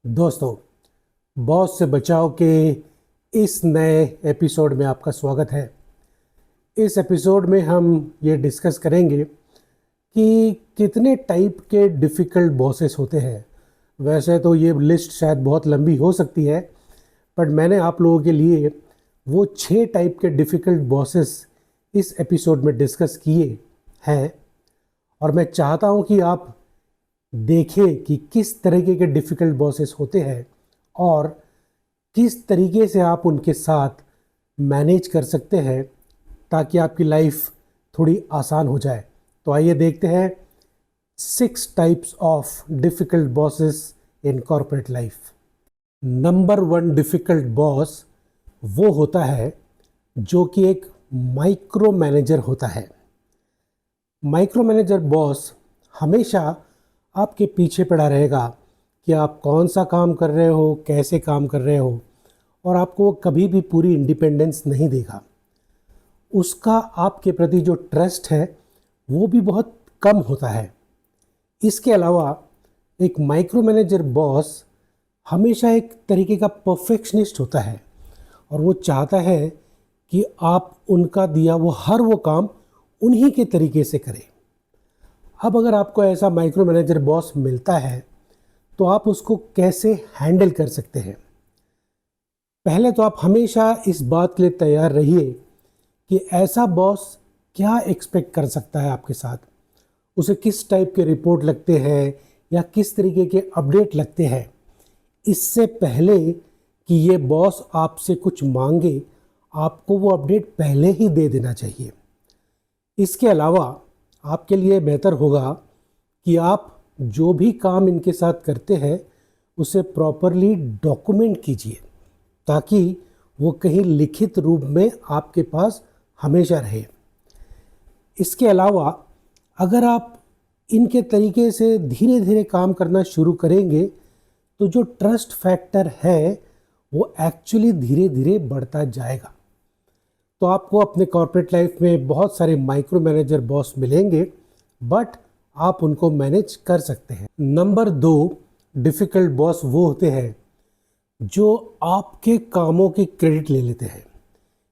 दोस्तों, बॉस से बचाव के इस नए एपिसोड में आपका स्वागत है। इस एपिसोड में हम ये डिस्कस करेंगे कि कितने टाइप के डिफ़िकल्ट बॉसेस होते हैं। वैसे तो ये लिस्ट शायद बहुत लंबी हो सकती है, बट मैंने आप लोगों के लिए वो 6 टाइप के डिफ़िकल्ट बॉसेस इस एपिसोड में डिस्कस किए हैं और मैं चाहता हूँ कि आप देखें कि किस तरीके के डिफ़िकल्ट बॉसेस होते हैं और किस तरीके से आप उनके साथ मैनेज कर सकते हैं ताकि आपकी लाइफ थोड़ी आसान हो जाए। तो आइए देखते हैं 6 types of difficult bosses in corporate life. Number 1 difficult boss वो होता है जो कि एक माइक्रो मैनेजर होता है। माइक्रो मैनेजर बॉस हमेशा आपके पीछे पड़ा रहेगा कि आप कौन सा काम कर रहे हो, कैसे काम कर रहे हो, और आपको वो कभी भी पूरी इंडिपेंडेंस नहीं देगा। उसका आपके प्रति जो ट्रस्ट है वो भी बहुत कम होता है। इसके अलावा एक माइक्रो मैनेजर बॉस हमेशा एक तरीके का परफेक्शनिस्ट होता है और वो चाहता है कि आप उनका दिया वो हर वो काम उन्हीं के तरीके से करें। अब अगर आपको ऐसा माइक्रो मैनेजर बॉस मिलता है तो आप उसको कैसे हैंडल कर सकते हैं। पहले तो आप हमेशा इस बात के लिए तैयार रहिए कि ऐसा बॉस क्या एक्सपेक्ट कर सकता है आपके साथ। उसे किस टाइप के रिपोर्ट लगते हैं या किस तरीके के अपडेट लगते हैं। इससे पहले कि ये बॉस आपसे कुछ मांगे, आपको वो अपडेट पहले ही दे देना चाहिए। इसके अलावा आपके लिए बेहतर होगा कि आप जो भी काम इनके साथ करते हैं उसे प्रॉपरली डॉक्यूमेंट कीजिए ताकि वो कहीं लिखित रूप में आपके पास हमेशा रहे। इसके अलावा अगर आप इनके तरीके से धीरे धीरे काम करना शुरू करेंगे तो जो ट्रस्ट फैक्टर है वो एक्चुअली धीरे धीरे बढ़ता जाएगा। तो आपको अपने कॉर्पोरेट लाइफ में बहुत सारे माइक्रो मैनेजर बॉस मिलेंगे, बट आप उनको मैनेज कर सकते हैं। नंबर 2 डिफ़िकल्ट बॉस वो होते हैं जो आपके कामों की क्रेडिट ले लेते हैं।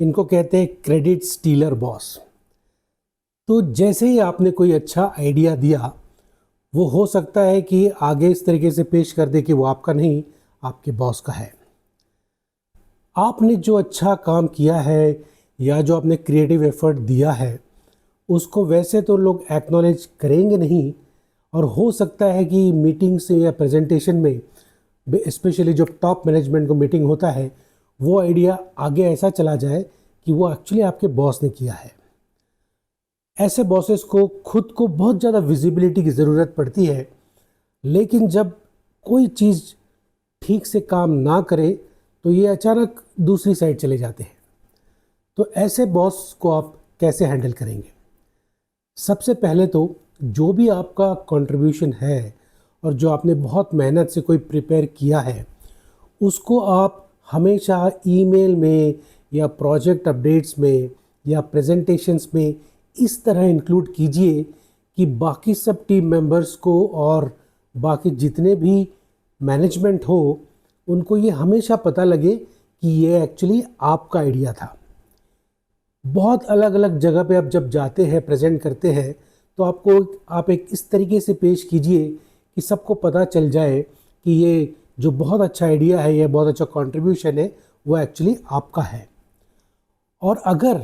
इनको कहते हैं क्रेडिट स्टीलर बॉस। तो जैसे ही आपने कोई अच्छा आइडिया दिया, वो हो सकता है कि आगे इस तरीके से पेश कर दे कि वो आपका नहीं, आपके बॉस का है। आपने जो अच्छा काम किया है या जो आपने क्रिएटिव एफर्ट दिया है उसको वैसे तो लोग एक्नॉलेज करेंगे नहीं, और हो सकता है कि मीटिंग्स या प्रेजेंटेशन में स्पेशली जो टॉप मैनेजमेंट को मीटिंग होता है वो आइडिया आगे ऐसा चला जाए कि वो एक्चुअली आपके बॉस ने किया है। ऐसे बॉसेस को खुद को बहुत ज़्यादा विजिबिलिटी की ज़रूरत पड़ती है, लेकिन जब कोई चीज़ ठीक से काम ना करे तो ये अचानक दूसरी साइड चले जाते हैं। तो ऐसे बॉस को आप कैसे हैंडल करेंगे? सबसे पहले तो जो भी आपका कंट्रीब्यूशन है और जो आपने बहुत मेहनत से कोई प्रिपेयर किया है उसको आप हमेशा ईमेल में या प्रोजेक्ट अपडेट्स में या प्रेजेंटेशंस में इस तरह इंक्लूड कीजिए कि बाकी सब टीम मेंबर्स को और बाकी जितने भी मैनेजमेंट हो उनको ये हमेशा पता लगे कि ये एक्चुअली आपका आइडिया था। बहुत अलग अलग जगह पे आप जब जाते हैं, प्रेजेंट करते हैं, तो आप एक इस तरीके से पेश कीजिए कि सबको पता चल जाए कि ये जो बहुत अच्छा आइडिया है, ये बहुत अच्छा कंट्रीब्यूशन है, वो एक्चुअली आपका है। और अगर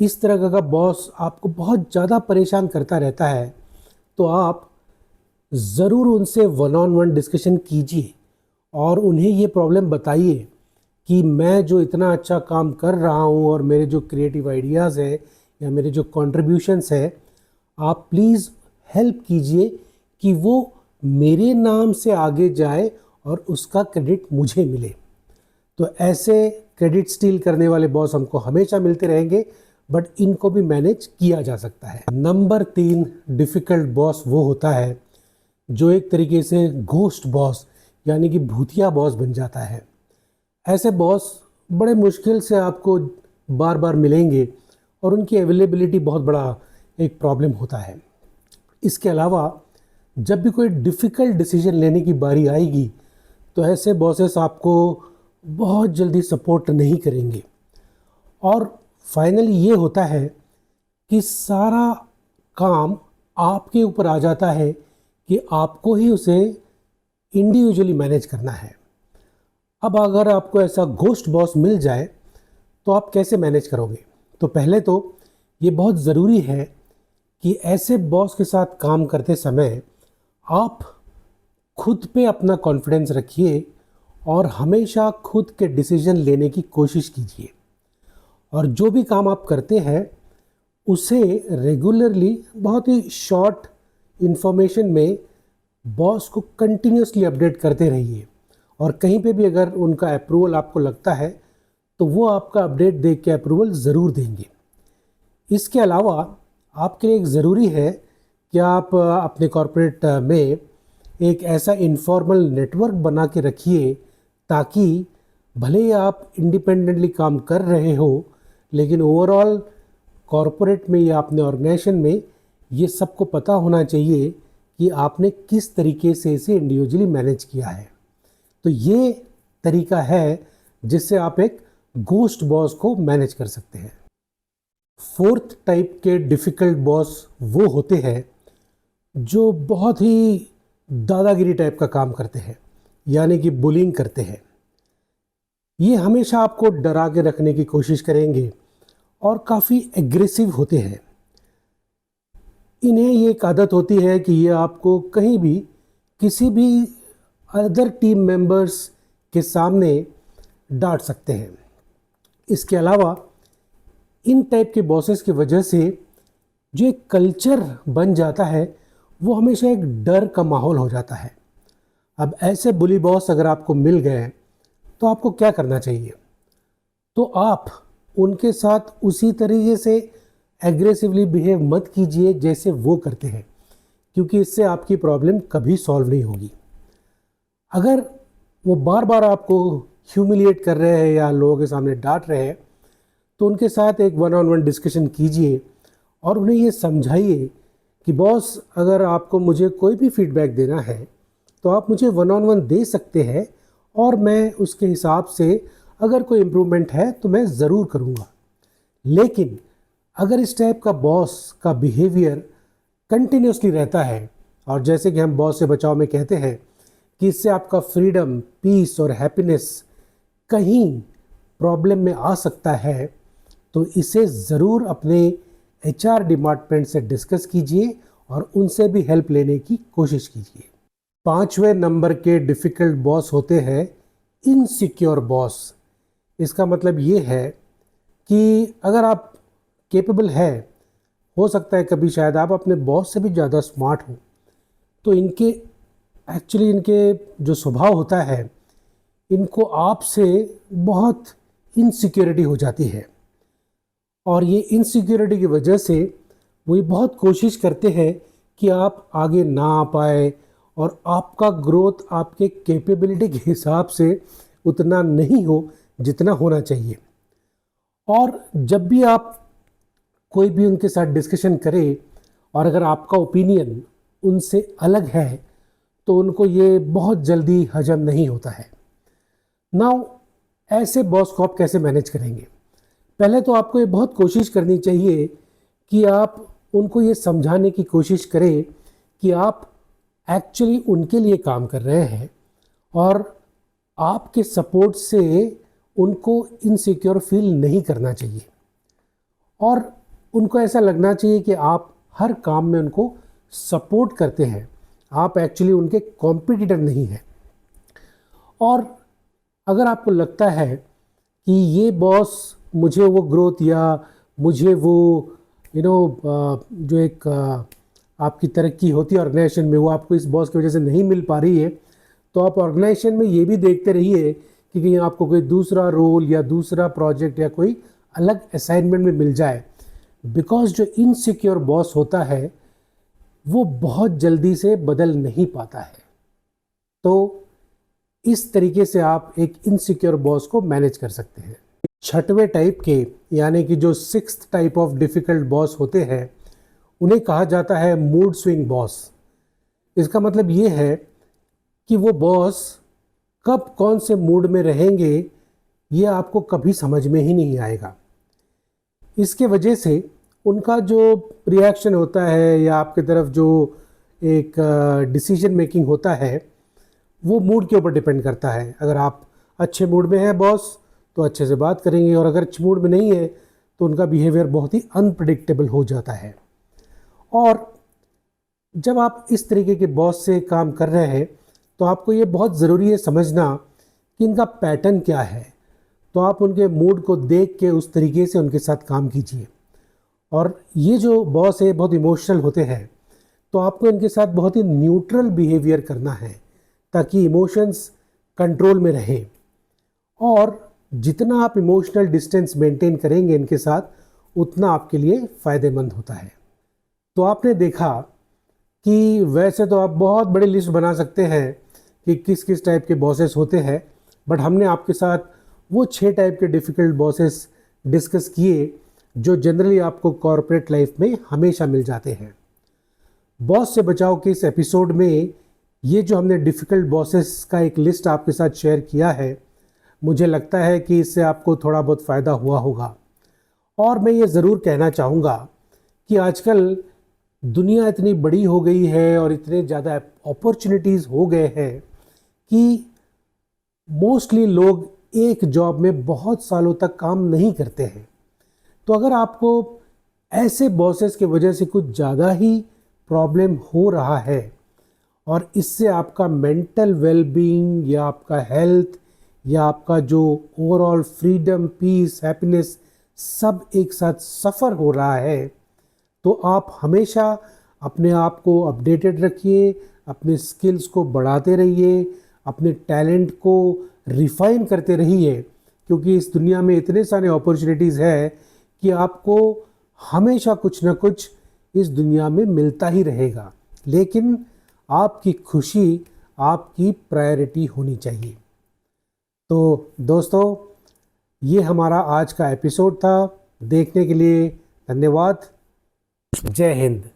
इस तरह का बॉस आपको बहुत ज़्यादा परेशान करता रहता है तो आप ज़रूर उनसे 1-on-1 डिस्कशन कीजिए और उन्हें ये प्रॉब्लम बताइए कि मैं जो इतना अच्छा काम कर रहा हूँ और मेरे जो क्रिएटिव आइडियाज़ है या मेरे जो कंट्रीब्यूशंस है, आप प्लीज़ हेल्प कीजिए कि वो मेरे नाम से आगे जाए और उसका क्रेडिट मुझे मिले। तो ऐसे क्रेडिट स्टील करने वाले बॉस हमको हमेशा मिलते रहेंगे, बट इनको भी मैनेज किया जा सकता है। नंबर 3 डिफ़िकल्ट बॉस वो होता है जो एक तरीके से घोस्ट बॉस यानी कि भूतिया बॉस बन जाता है। ऐसे बॉस बड़े मुश्किल से आपको बार बार मिलेंगे और उनकी अवेलेबिलिटी बहुत बड़ा एक प्रॉब्लम होता है। इसके अलावा जब भी कोई डिफ़िकल्ट डिसीजन लेने की बारी आएगी तो ऐसे बॉसेस आपको बहुत जल्दी सपोर्ट नहीं करेंगे। और फाइनली ये होता है कि सारा काम आपके ऊपर आ जाता है कि आपको ही उसे इंडिविजुअली मैनेज करना है। अब अगर आपको ऐसा घोस्ट बॉस मिल जाए तो आप कैसे मैनेज करोगे? तो पहले तो ये बहुत ज़रूरी है कि ऐसे बॉस के साथ काम करते समय आप खुद पे अपना कॉन्फिडेंस रखिए और हमेशा खुद के डिसीजन लेने की कोशिश कीजिए। और जो भी काम आप करते हैं उसे रेगुलरली बहुत ही शॉर्ट इन्फॉर्मेशन में बॉस को कंटिन्यूसली अपडेट करते रहिए। और कहीं पे भी अगर उनका अप्रूवल आपको लगता है तो वो आपका अपडेट देख के अप्रूवल ज़रूर देंगे। इसके अलावा आपके लिए एक ज़रूरी है कि आप अपने कॉर्पोरेट में एक ऐसा इनफॉर्मल नेटवर्क बना के रखिए ताकि भले ही आप इंडिपेंडेंटली काम कर रहे हो लेकिन ओवरऑल कॉर्पोरेट में या अपने ऑर्गेनाइजेशन में ये सबको पता होना चाहिए कि आपने किस तरीके से इसे इंडिविजुअली मैनेज किया है। तो ये तरीका है जिससे आप एक घोस्ट बॉस को मैनेज कर सकते हैं। फोर्थ टाइप के डिफ़िकल्ट बॉस वो होते हैं जो बहुत ही दादागिरी टाइप का काम करते हैं, यानी कि बुलिंग करते हैं। ये हमेशा आपको डरा के रखने की कोशिश करेंगे और काफ़ी एग्रेसिव होते हैं। इन्हें ये एक आदत होती है कि ये आपको कहीं भी किसी भी अदर टीम मेंबर्स के सामने डांट सकते हैं। इसके अलावा इन टाइप के बॉसेस की वजह से जो एक कल्चर बन जाता है वो हमेशा एक डर का माहौल हो जाता है। अब ऐसे बुली बॉस अगर आपको मिल गए तो आपको क्या करना चाहिए? तो आप उनके साथ उसी तरीके से एग्रेसिवली बिहेव मत कीजिए जैसे वो करते हैं, क्योंकि इससे आपकी प्रॉब्लम कभी सॉल्व नहीं होगी। अगर वो बार बार आपको ह्यूमिलिएट कर रहे हैं या लोगों के सामने डांट रहे हैं तो उनके साथ एक वन ऑन वन डिस्कशन कीजिए और उन्हें ये समझाइए कि बॉस, अगर आपको मुझे कोई भी फीडबैक देना है तो आप मुझे वन ऑन वन दे सकते हैं और मैं उसके हिसाब से अगर कोई इम्प्रूवमेंट है तो मैं ज़रूर करूँगा। लेकिन अगर इस टाइप का बॉस का बिहेवियर कंटिन्यूसली रहता है और जैसे कि हम बॉस से बचाव में कहते हैं कि इससे आपका फ्रीडम, पीस और हैप्पीनेस कहीं प्रॉब्लम में आ सकता है, तो इसे ज़रूर अपने एचआर डिपार्टमेंट से डिस्कस कीजिए और उनसे भी हेल्प लेने की कोशिश कीजिए। 5वें नंबर के डिफ़िकल्ट बॉस होते हैं इनसिक्योर बॉस। इसका मतलब ये है कि अगर आप कैपेबल है, हो सकता है कभी शायद आप अपने बॉस से भी ज़्यादा स्मार्ट हो, तो इनके जो स्वभाव होता है इनको आपसे बहुत इनसिक्योरिटी हो जाती है और ये इनसिक्योरिटी की वजह से वो ये बहुत कोशिश करते हैं कि आप आगे ना आ पाए और आपका ग्रोथ आपके कैपेबिलिटी के हिसाब से उतना नहीं हो जितना होना चाहिए। और जब भी आप कोई भी उनके साथ डिस्कशन करें और अगर आपका ओपिनियन उनसे अलग है तो उनको ये बहुत जल्दी हजम नहीं होता है। नाउ ऐसे बॉस को आप कैसे मैनेज करेंगे? पहले तो आपको ये बहुत कोशिश करनी चाहिए कि आप उनको ये समझाने की कोशिश करें कि आप एक्चुअली उनके लिए काम कर रहे हैं और आपके सपोर्ट से उनको इनसिक्योर फील नहीं करना चाहिए और उनको ऐसा लगना चाहिए कि आप हर काम में उनको सपोर्ट करते हैं, आप एक्चुअली उनके कॉम्पिटिटर नहीं हैं। और अगर आपको लगता है कि ये बॉस मुझे वो ग्रोथ या मुझे वो जो एक आपकी तरक्की होती है ऑर्गेनाइजेशन में, वो आपको इस बॉस की वजह से नहीं मिल पा रही है, तो आप ऑर्गेनाइजेशन में ये भी देखते रहिए कि कहीं आपको कोई दूसरा रोल या दूसरा प्रोजेक्ट या कोई अलग असाइनमेंट में मिल जाए। बिकॉज जो इनसिक्योर बॉस होता है वो बहुत जल्दी से बदल नहीं पाता है। तो इस तरीके से आप एक इनसिक्योर बॉस को मैनेज कर सकते हैं। 6वें टाइप के यानी कि जो 6th type of difficult boss होते हैं उन्हें कहा जाता है मूड स्विंग बॉस। इसका मतलब ये है कि वो बॉस कब कौन से मूड में रहेंगे ये आपको कभी समझ में ही नहीं आएगा। इसके वजह से उनका जो रिएक्शन होता है या आपकी तरफ जो एक डिसीजन मेकिंग होता है वो मूड के ऊपर डिपेंड करता है। अगर आप अच्छे मूड में हैं बॉस तो अच्छे से बात करेंगे, और अगर अच्छे मूड में नहीं है तो उनका बिहेवियर बहुत ही अनप्रिडिक्टेबल हो जाता है। और जब आप इस तरीके के बॉस से काम कर रहे हैं तो आपको ये बहुत ज़रूरी है समझना कि इनका पैटर्न क्या है। तो आप उनके मूड को देख के उस तरीके से उनके साथ काम कीजिए। और ये जो बॉस है बहुत इमोशनल होते हैं, तो आपको इनके साथ बहुत ही न्यूट्रल बिहेवियर करना है ताकि इमोशंस कंट्रोल में रहे। और जितना आप इमोशनल डिस्टेंस मेंटेन करेंगे इनके साथ उतना आपके लिए फ़ायदेमंद होता है। तो आपने देखा कि वैसे तो आप बहुत बड़ी लिस्ट बना सकते हैं कि किस किस टाइप के बॉसेस होते हैं, बट हमने आपके साथ वो 6 टाइप के डिफ़िकल्ट बॉसेस डिस्कस किए जो जनरली आपको कॉर्पोरेट लाइफ में हमेशा मिल जाते हैं। बॉस से बचाव के इस एपिसोड में ये जो हमने डिफ़िकल्ट बॉसेस का एक लिस्ट आपके साथ शेयर किया है, मुझे लगता है कि इससे आपको थोड़ा बहुत फ़ायदा हुआ होगा। और मैं ये ज़रूर कहना चाहूँगा कि आजकल दुनिया इतनी बड़ी हो गई है और इतने ज़्यादा अपॉर्चुनिटीज़ हो गए हैं कि मोस्टली लोग एक जॉब में बहुत सालों तक काम नहीं करते हैं। तो अगर आपको ऐसे बॉसेस की वजह से कुछ ज़्यादा ही प्रॉब्लम हो रहा है और इससे आपका मेंटल वेलबींग या आपका हेल्थ या आपका जो ओवरऑल फ्रीडम, पीस, हैप्पीनेस सब एक साथ सफ़र हो रहा है, तो आप हमेशा अपने आप को अपडेटेड रखिए, अपने स्किल्स को बढ़ाते रहिए, अपने टैलेंट को रिफ़ाइन करते रहिए, क्योंकि इस दुनिया में इतने सारे अपॉर्चुनिटीज़ है कि आपको हमेशा कुछ ना कुछ इस दुनिया में मिलता ही रहेगा। लेकिन आपकी खुशी आपकी प्रायोरिटी होनी चाहिए। तो दोस्तों, ये हमारा आज का एपिसोड था। देखने के लिए धन्यवाद। जय हिंद।